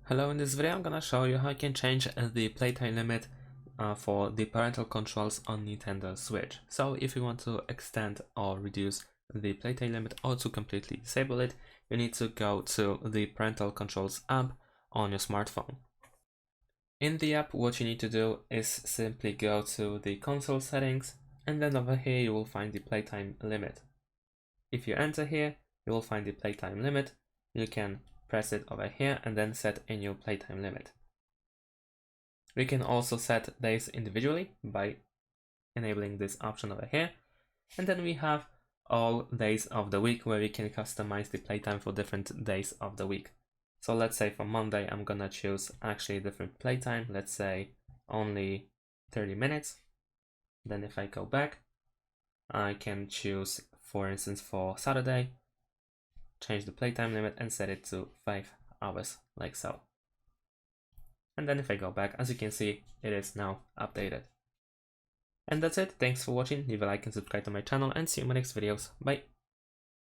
Hello, in this video I'm gonna show you how you can change the playtime limit for the parental controls on Nintendo Switch. So if you want to extend or reduce the playtime limit or to completely disable it, you need to go to the Parental Controls app on your smartphone. In the app, what you need to do is simply go to the console settings, and then over here you will find the playtime limit. If you enter here, you will find the playtime limit. You can press it over here and then set a new playtime limit. We can also set days individually by enabling this option over here. And then we have all days of the week where we can customize the playtime for different days of the week. So let's say for Monday, I'm gonna choose actually a different playtime. Let's say only 30 minutes. Then if I go back, I can choose, for instance, for Saturday, change the playtime limit and set it to 5 hours, like so. And then if I go back, as you can see, it is now updated. And that's it. Thanks for watching. Leave a like and subscribe to my channel and see you in my next videos. Bye.